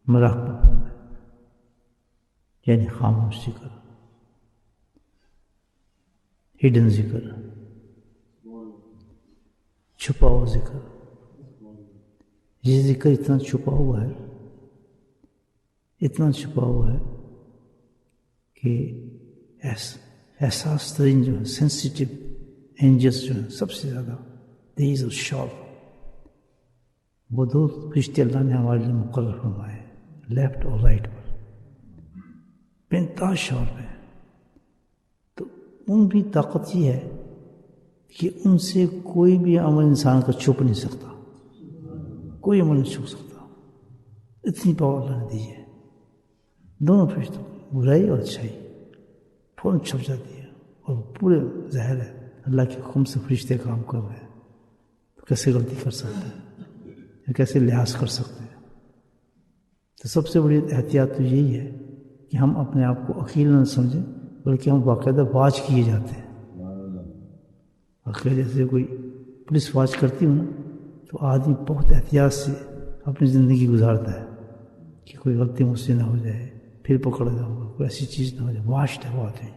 مراقبہ کرنا ہے، یعنی خاموش ذکر، ہڈن ذکر، چھپا ہوا ذکر. یہ ذکر اتنا چھپا ہوا ہے، اتنا چھپا ہوا ہے کہ احساس ترین جو ہے سینسیٹیو اینجلس جو ہیں سب سے زیادہ تیز اور شارپ، وہ دو فرشتے اللہ نے ہمارے لیے مقرر فرمائے ہیں، لیفٹ اور رائٹ پر، بے انتہا شارپ ہے. تو ان کی طاقت یہ ہے کہ ان سے کوئی بھی عمل انسان کا چھپ نہیں سکتا، کوئی عمل نہیں چھپ سکتا. اتنی پاور اللہ نے دی ہے دونوں فرشتوں، برائی اور اچھائی فوراً چھپ جاتی ہے. اور پورے ظاہر ہے اللہ کے حکم سے فرشتے کام کر رہے ہیں، تو کیسے غلطی کر سکتے ہیں یا کیسے لحاظ کر سکتے ہیں. تو سب سے بڑی احتیاط تو یہی ہے کہ ہم اپنے آپ کو اکیلا نہ سمجھیں، بلکہ ہم باقاعدہ واچ کیے جاتے ہیں. جیسے کوئی پولیس واچ کرتی ہو نا، تو آدمی بہت احتیاط سے اپنی زندگی گزارتا ہے کہ کوئی غلطی مجھ سے نہ ہو جائے، پھر پکڑ جاؤں گا، کوئی ایسی چیز نہ ہو جائے. واشڈ ہے وہ آدمی.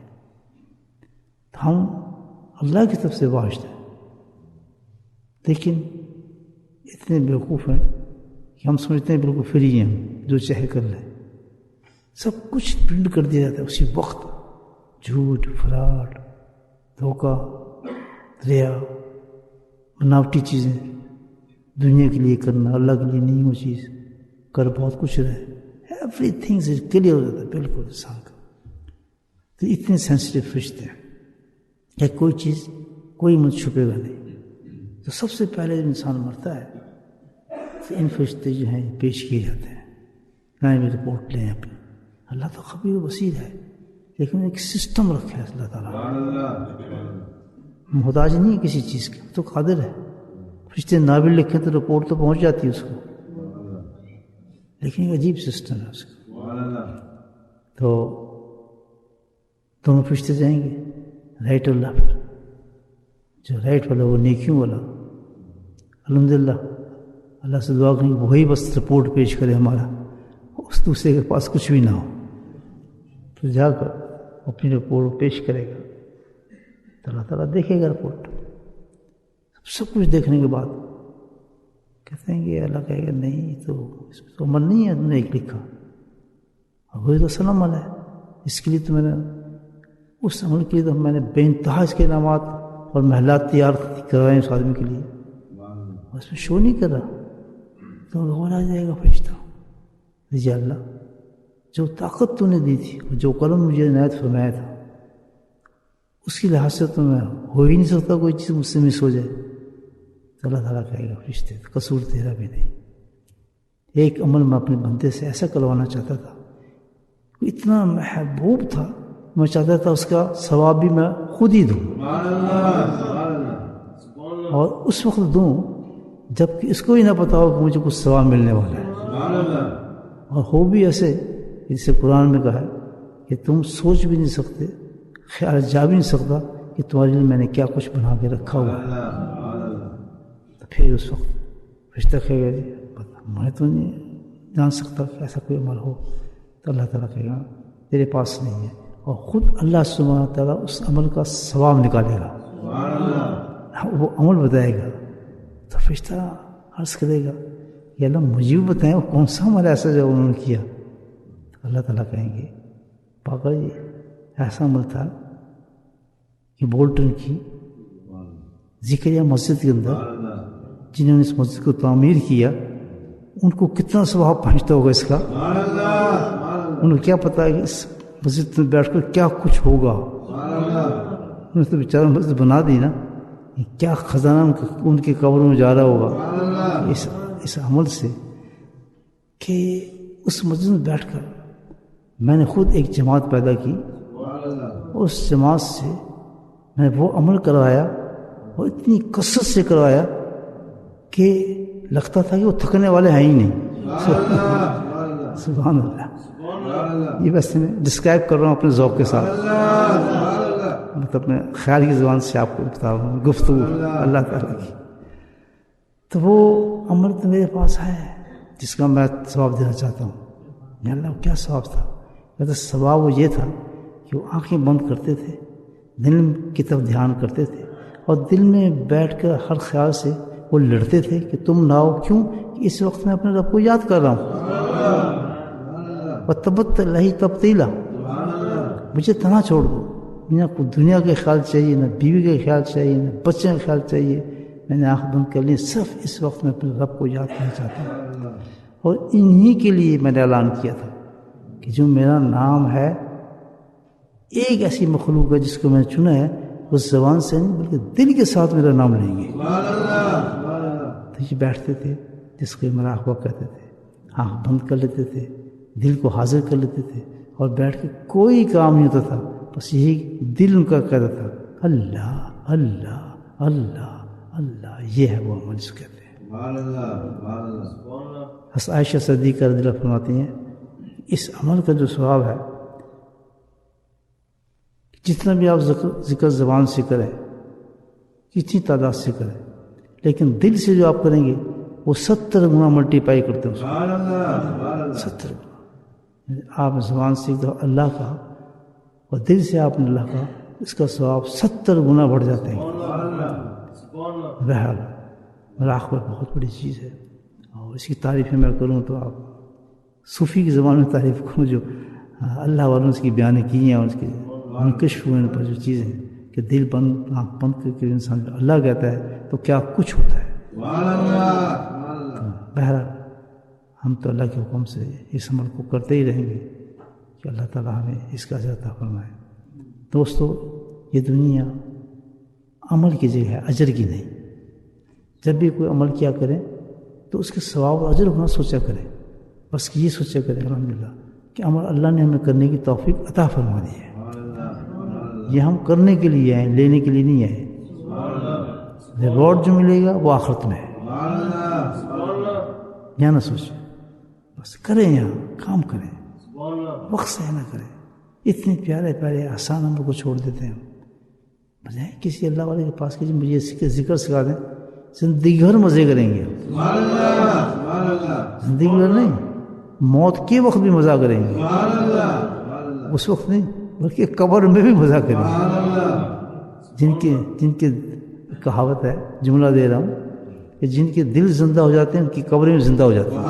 تو ہم اللہ کی طرف سے واشڈ ہیں، لیکن اتنے بیوقوف ہیں کہ ہم سمجھتے ہیں بالکل فری ہیں، جو چاہے کر لیں. سب کچھ پرنٹ کر دیا جاتا ہے اسی وقت. جھوٹ، فراڈ، دھوکہ، ریا، بناوٹی چیزیں دنیا کے لیے کرنا، اللہ کے لیے نہیں. وہ چیز کر بہت کچھ رہے، ایوری تھنگ سے کلیئر ہو جاتا ہے بالکل انسان کا. تو اتنے سینسٹیو فرشتے ہیں کہ کوئی چیز کوئی مجھ چھپے گا نہیں. تو سب سے پہلے جب انسان مرتا ہے تو ان فرشتے جو ہیں پیش کیے جاتے ہیں، نہ بھی رپورٹ لیں اپنی. اللہ تو خبیر و بصیر ہے، لیکن ایک سسٹم رکھا ہے اللہ تعالیٰ، محتاج نہیں ہے کسی چیز کے، تو قادر ہے. فرشتے نہ بھی لکھیں تو رپورٹ تو پہنچ جاتی ہے اس کو، لیکن ایک عجیب سسٹم ہے اس کا. تو دونوں فرشتے جائیں گے، رائٹ اور لیفٹ. جو رائٹ والا وہ نیکیوں والا، الحمدللہ اللہ سے دعا کریں وہی بس رپورٹ پیش کرے ہمارا، اس دوسرے کے پاس کچھ بھی نہ ہو. تو جا کر اپنی رپورٹ پیش کرے گا تو اللہ تعالیٰ دیکھے گا رپورٹ. سب کچھ دیکھنے کے بعد کہتے ہیں کہ اللہ کہے گا نہیں، تو اس میں تو عمل نہیں ہے، تم نے ایک لکھا، اور وہی تو اصل عمل ہے. اس کے لیے تو میں نے اس عمل کے لیے تو میں نے بے انتہا اس کے انعامات اور محلات تیار کروائے اس آدمی کے لیے، اس میں شو نہیں کر رہا. تو غور آ جائے گا فرشتہ، جی اللہ جو طاقت تو نے دی تھی، جو قلم مجھے عنایت فرمایا تھا، اس کی لحاظ سے تو میں ہو ہی نہیں سکتا کوئی چیز مجھ سے مس ہو جائے. تو اللہ تعالیٰ کہے گا فرشتے قصور تیرا بھی نہیں. ایک عمل میں اپنے بندے سے ایسا کروانا چاہتا تھا، اتنا محبوب تھا، میں چاہتا تھا اس کا ثواب بھی میں خود ہی دوں، اور اس وقت دوں جب کہ اس کو ہی نہ پتا ہو کہ مجھے کچھ ثواب ملنے والا ہے. اور ہو بھی ایسے جسے قرآن میں کہا ہے کہ تم سوچ بھی نہیں سکتے، خیال جا بھی نہیں سکتا کہ تمہارے لیے میں نے کیا کچھ بنا کے رکھا ہوا ہے. تو پھر اس وقت فرشتہ کہے گا میں تو نہیں جان سکتا کہ ایسا کوئی عمل ہو. تو اللہ تعالیٰ کہے گا تیرے پاس نہیں ہے، اور خود اللہ سبحانہ تعالیٰ اس عمل کا ثواب نکالے گا، وہ عمل بتائے گا. تو فرشتہ عرض کرے گا کہ اللہ مجھے بھی بتائیں وہ کون سا عمل ایسا جو انہوں نے کیا. تو اللہ تعالیٰ کہیں گے پاپا جی ایسا عمل تھا کہ بولٹن کی ذکریہ مسجد کے اندر جنہوں نے اس مسجد کو تعمیر کیا ان کو کتنا ثواب پہنچتا ہوگا اس کا، انہیں کیا پتا ہے کہ اس مسجد میں بیٹھ کر کیا کچھ ہوگا. انہوں نے تو بیچارہ مسجد بنا دی نا، کیا خزانہ ان کے قبروں میں جا رہا ہوگا اس عمل سے کہ اس مسجد میں بیٹھ کر میں نے خود ایک جماعت پیدا کی، اس جماعت سے میں نے وہ عمل کروایا اور اتنی کثرت سے کروایا کہ لگتا تھا کہ وہ تھکنے والے ہیں ہی نہیں. سبحان اللہ. یہ بس میں ڈسکرائب کر رہا ہوں اپنے ذوق کے ساتھ، مطلب میں خیال کی زبان سے آپ کو بتا رہا ہوں گفتگو اللہ تعالیٰ کی. تو وہ عمل تو میرے پاس ہے جس کا میں ثواب دینا چاہتا ہوں. یا اللہ کیا ثواب تھا؟ کہتے ثواب وہ یہ تھا کہ وہ آنکھیں بند کرتے تھے، دل کی طرف دھیان کرتے تھے، اور دل میں بیٹھ کر ہر خیال سے وہ لڑتے تھے کہ تم نہ ہو، کیوں کہ اس وقت میں اپنے رب کو یاد کر رہا ہوں، وَتَبَتَّ لَهِ تَبْتِيلًا، مجھے تنہا چھوڑ دو، دنیا کے خیال چاہیے، نہ بیوی کے خیال چاہیے، نہ بچے کا خیال چاہیے، میں نے آنکھ بند کر لی، صرف اس وقت میں اپنے رب کو یاد کرنا چاہتا ہوں۔ اور انہی کے لیے میں نے اعلان کیا تھا کہ جو میرا نام ہے، ایک ایسی مخلوق ہے جس کو میں نے چنا ہے، اس زبان سے نہیں بلکہ دل کے ساتھ میرا نام لیں گے۔ تو یہ بیٹھتے تھے، جس کو مراقبہ کہتے تھے، آنکھ بند کر لیتے تھے، دل کو حاضر کر لیتے تھے، اور بیٹھ کے کوئی کام نہیں ہوتا تھا، بس یہی دل ان کا کہتا تھا اللہ اللہ اللہ اللہ۔ یہ ہے وہ عمل جس کو کہتے ہیں۔ حضرت عائشہ صدیقہ رضی اللہ فرماتی ہیں اس عمل کا جو ثواب ہے، جتنا بھی آپ ذکر زبان سے کریں، جتنی تعداد سے کریں، لیکن دل سے جو آپ کریں گے وہ 70 گنا ملٹیپلائی کرتے ہیں اس کو، 70 گنا۔ آپ زبان سے اللہ کا اور دل سے آپ نے اللہ کا، اس کا ثواب 70 گنا بڑھ جاتے ہیں۔ بہرحال مراقبہ بہت بڑی چیز ہے، اور اس کی تعریفیں میں کروں تو آپ صوفی کی زبان میں تعریف کروں، جو اللہ والوں نے اس کی بیان کی ہیں، اور اس کے منکشف ہوئے پر جو چیزیں کہ دل بند، آنکھ بند کر کے انسان اللہ کہتا ہے تو کیا کچھ ہوتا ہے۔ بہرحال ہم تو اللہ کے حکم سے اس عمل کو کرتے ہی رہیں گے کہ اللہ تعالیٰ ہمیں اس کا اجر عطا فرمائے۔ دوستو، یہ دنیا عمل کی جگہ ہے، اجر کی نہیں۔ جب بھی کوئی عمل کیا کریں تو اس کے ثواب و اجر ہونا سوچا کریں، بس یہ سوچا کریں الحمدللہ کہ عمل اللہ نے ہمیں کرنے کی توفیق عطا فرما دی ہے، یہ ہم کرنے کے لیے ہیں، لینے کے لیے نہیں ہے۔ ریوارڈ جو ملے گا وہ آخرت میں ہے، یہاں نہ سوچیں، بس کریں، یہاں کام کریں، وقت سے نہ کریں۔ اتنے پیارے پیارے آسان عمل کو چھوڑ دیتے ہیں بجائے کسی اللہ والے کے پاس کہ مجھے اس کے ذکر سکھا دیں، زندگی بھر مزے کریں گے، زندگی بھر نہیں، موت کے وقت بھی مزہ کریں گے، اس وقت نہیں بلکہ قبر میں بھی مزہ کریں گے۔ جن کے کہاوت ہے، جملہ دے رہا ہوں کہ جن کے دل زندہ ہو جاتے ہیں ان کی قبریں بھی زندہ ہو جاتی ہیں،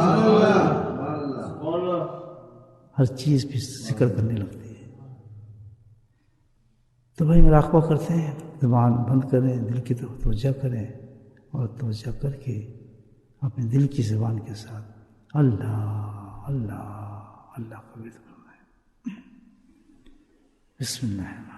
ہر چیز بھی ذکر کرنے لگتی ہے۔ تو بھائی مراقبہ کرتے ہیں، زبان بند کریں، دل کی طرف توجہ کریں، اور توجہ کر کے اپنے دل کی زبان کے ساتھ اللہ اللہ اللہ کا ذکر کرنا ہے۔ بسم اللہ۔